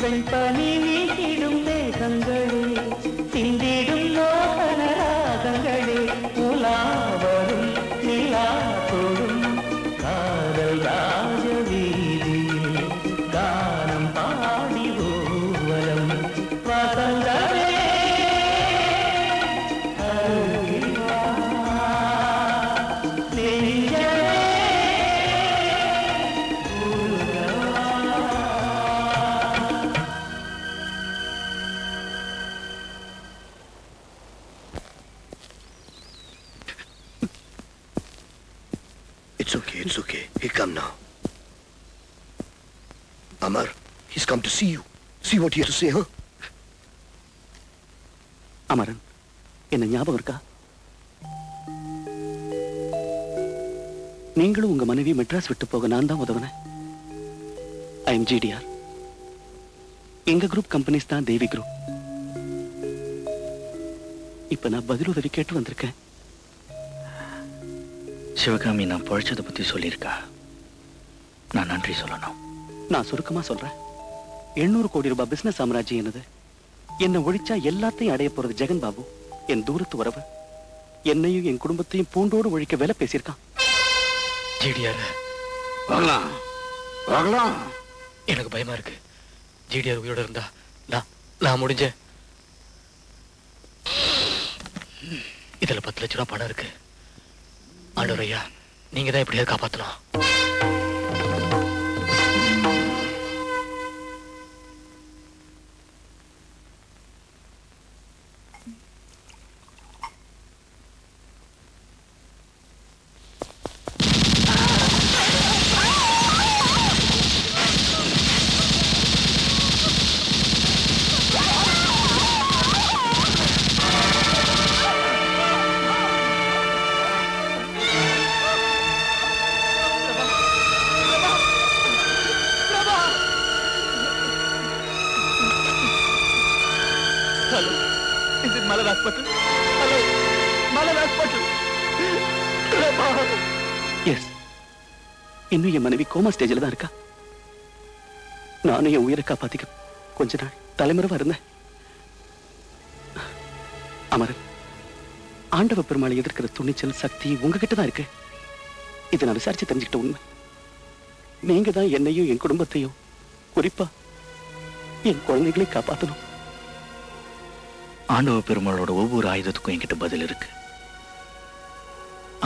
வெண்பனி வீசிடும் மேகங்களே, சிந்திடும் மோகன ராகங்களே, உலாவரும் நிலா தொடும் காதல் ராஜ வீதியில் கானம் பாடி ஊர்வலம் வசந்தமே. It's okay. He'll come now. Amar, he's come to see you. See what he has to say, huh? Amaran, என்ன ஞாபகம் இருக்கா? நீங்களும் உங்க மனைவி மெட்ராஸ் விட்டு போக நான் தான் உதவுனேன். I am GTR. எங்க குரூப் கம்பெனிஸ் தான் தேவி குரூப். இப்ப நான் பதில் உதவி கேட்டு வந்திருக்கேன். சிவகாமி நான் பழைச்சதை பத்தி சொல்லியிருக்கா. நான் நன்றி சொல்லணும். நான் சுருக்கமா சொல்றேன். 800 கோடி ரூபாய் பிசினஸ் சாம்ராஜ்யம் என்னது. என்ன ஒழிச்சா எல்லாத்தையும் அடைய போறது ஜெகன் பாபு, என் தூரத்து உறவு. என்னையும் என் குடும்பத்தையும் பூண்டோடு ஒழிக்க வேலை பேசியிருக்கான். ஜிடிஆர் எனக்கு பயமா இருக்கு. ஜிடிஆர் உயிரோட இருந்தா நான் முடிஞ்சேன். இதுல 10 லட்சம் ரூபாய் பணம் இருக்கு. ஆண்டவர் ஐயா, நீங்க தான் எப்படியாவது காப்பாத்தணும். இன்னும் என் மனைவி கோமா ஸ்டேஜில் தான் இருக்கா. நானும் என் உயிரை காப்பாத்திக்க கொஞ்ச நாள் தலைமுறைவா இருந்தேன். அமரன், ஆண்டவ பெருமாளை எதிர்க்கிற துணிச்சல் சக்தி உங்ககிட்ட தான் இருக்கு. இதை நான் விசாரிச்சு தெரிஞ்சுக்கிட்ட உண்மை. நீங்க தான் என்னையும் என் குடும்பத்தையும் குறிப்பா என் குழந்தைகளையும் காப்பாற்றணும். ஆண்டவ பெருமாளோட ஒவ்வொரு ஆயுதத்துக்கும் என்கிட்ட பதில் இருக்கு.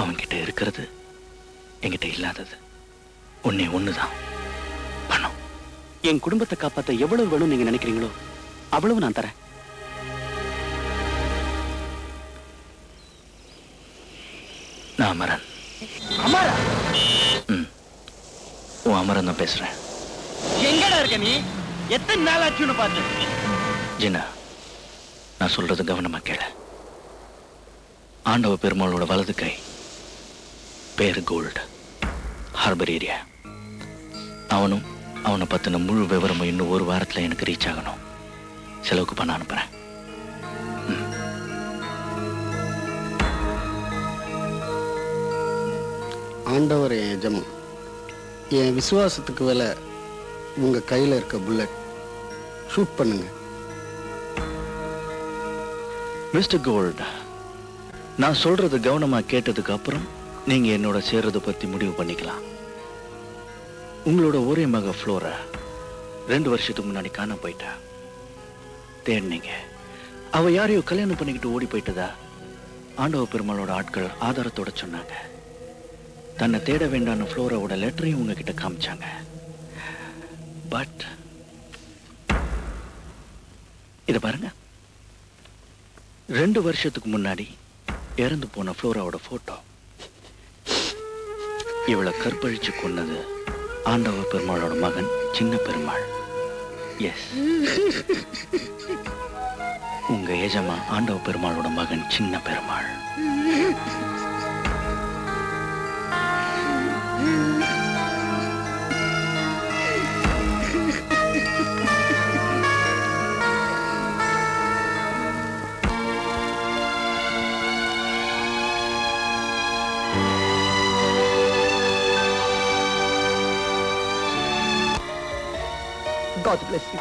அவன்கிட்ட இருக்கிறது என்கிட்ட இல்லாதது ஒண்ணுதான், பணம். என் குடும்பத்தை காப்பாற்ற எவ்வளவு வேணும் நீங்க நினைக்கிறீங்களோ அவ்வளவு நான் தரேன். நான் அமரன். உன் அமரன் தான் பேசுறேன். எங்கடா இருக்க நீ? எத்தனை நாள் ஆச்சுன்னு பார்த்து. ஜினா, நான் சொல்றது கவனமா கேள. ஆண்டவ பெருமாளோட வலது கை பேர் கோல்டு, ஹார்பர் ஏரியா. அவனை பத்தின முழு விவரமும் இன்னும் 1 வாரத்துல எனக்கு ரீச் ஆகணும். செலவுக்கு பண்ண அனுப்புறேன். ஆண்டவர் என் எஜமான். என் விசுவாசத்துக்கு வேலை உங்க கையில இருக்க புல்லட். ஷூட் பண்ணுங்க. மிஸ்டர் கோல்ட், நான் சொல்றது கவனமா கேட்டதுக்கு அப்புறம் நீங்க என்னோட சேர்றதை பத்தி முடிவு பண்ணிக்கலாம். உங்களோட ஒரே மக ஃப்ளோரா 2 வருஷத்துக்கு முன்னாடி காண போயிட்டா. தேடினீங்க. அவ யாரையோ கல்யாணம் பண்ணிக்கிட்டு ஓடி போயிட்டதா ஆண்டவ பெருமாளோட ஆட்கள் ஆதாரத்தோட சொன்னாங்க. தன்னை தேட வேண்டான்னு ஃப்ளோராவோட லெட்டரையும் உங்ககிட்ட காமிச்சாங்க. பட் இத பாருங்க, 2 வருஷத்துக்கு முன்னாடி இறந்து போன ஃப்ளோராவோட போட்டோ. இவளை கற்பழிச்சு கொன்னது ஆண்டவ பெருமாளோட மகன் சின்ன பெருமாள். எஸ், உங்க எஜமா ஆண்டவ பெருமாளோட மகன் சின்ன பெருமாள். God bless you.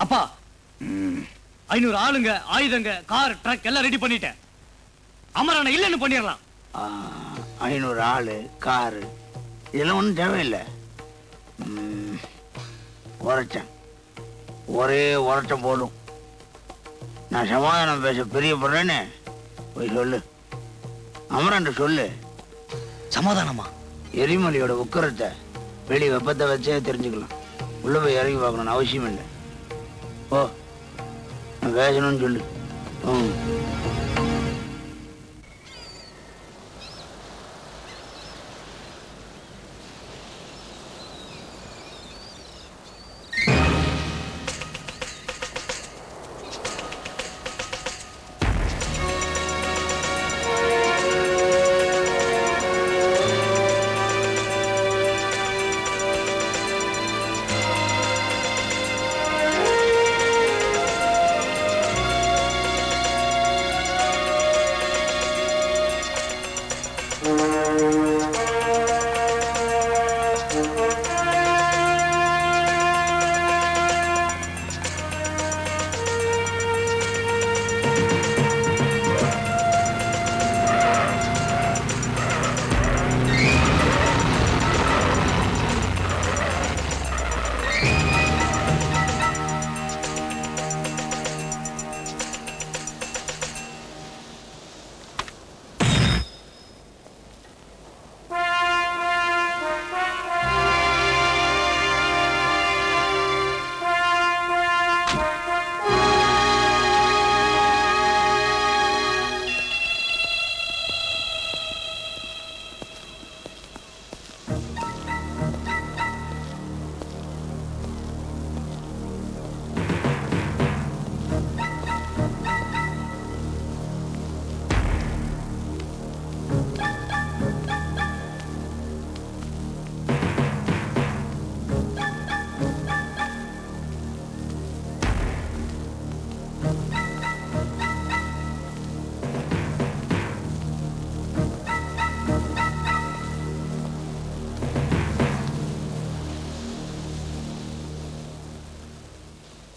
அப்பா 500 ஆளுங்க, ஆயுதங்க, கார், ட்ரக் எல்லாம் ரெடி பண்ணிட்டேன். அமரனை இல்லைன்னு பண்ணிடலாம். 500 ஆளு, காரு இதெல்லாம் ஒன்றும் தேவையில்லை. உரைச்சேன், ஒரே உரைச்சம் போடும். நான் சமாதானம் பேச பிரியப்படுறேன்னு போய் சொல்லு. அமரன் சொல்லு. சமாதானமா? எரிமலையோட உக்கரத்தை வெளி வெப்பத்தை வச்சே தெரிஞ்சுக்கலாம். உள்ள போய் இறங்கி பார்க்கணும்னு அவசியம் இல்லை. ஓ, நான் பேசணும்னு சொல்லு.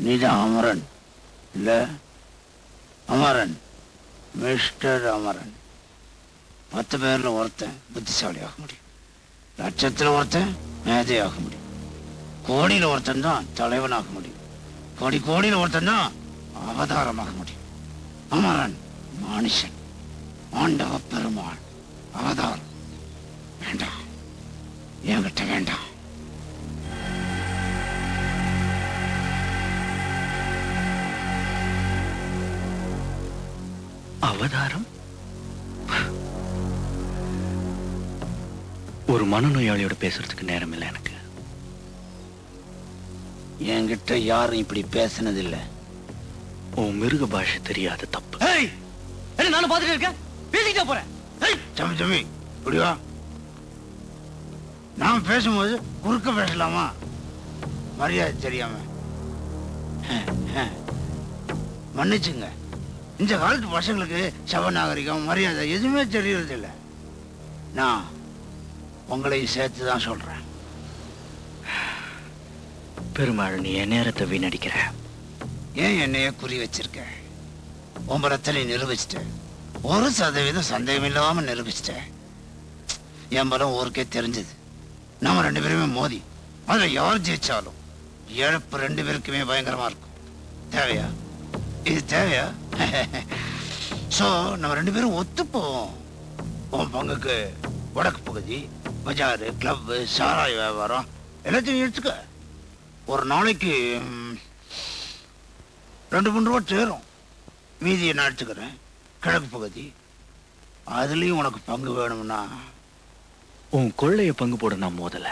நீதான் அமரன் இல்ல? அமரன், மிஸ்டர் அமரன். 10 பேர்ல ஒருத்தன் புத்திசாலி ஆக முடியும், லட்சத்துல ஒருத்தன் மேதையாக முடியும், கோடியில ஒருத்தன் தான் தலைவனாக முடியும், கோடியில ஒருத்தன் தான் அவதாரமாக முடியும். அமரன் மனுஷன், ஆண்டவ பெருமாள் அவதாரம். வேண்டாம், என்கிட்ட வேண்டாம். அவதாரம்? ஒரு மனநோயாளியோட பேசுறதுக்கு நேரம் இல்லை எனக்கு. என்கிட்ட யாரும் இப்படி பேசினதில்லை. உன் மிருக பாஷை தெரியாத தப்பு. நானும் பார்த்துட்டு இருக்கேன், பேசிக்கிட்டே போறேன். தம்பி இப்படிவா. நான் பேசும்போது குறுக்க பேசலாமா? மரியாதை தெரியாம மன்னிச்சுங்க. இந்த காலத்து பசங்களுக்கு சவநாகரிகம் மரியாதை எதுவுமே தெரியறது இல்லை. நான் உங்களையும் சேர்த்து தான் சொல்றேன். பெருமாள், நீ என் நேரத்தை வீணடிக்கிற. ஏன் என்னைய குறி வச்சிருக்க? உம்பரத்தை நிரூபிச்சிட்ட. 1% சந்தேகம் இல்லாம நிரூபிச்சிட்ட. என் பலம் ஊருக்கே தெரிஞ்சது. நம்ம 2 பேருமே மோதி அதுல யார் ஜெயிச்சாலும் இழப்பு 2 பேருக்குமே பயங்கரமா இருக்கும். தேவையா? இது தேவையா? சோ நம்ம 2 பேரும் ஒத்துப்போம். உன் பங்குக்கு வடக்கு பகுதி, பஜாரு, கிளப்பு, சாராய வியாபாரம் எல்லாத்தையும் எடுத்துக்க. ஒரு நாளைக்கு 2-3 ரூபா சேரும். மீதியை நான் எடுத்துக்கிறேன். கிழக்கு பகுதி அதுலயும் உனக்கு பங்கு வேணும்னா உன் கொள்ளைய பங்கு போட நான் மோதல.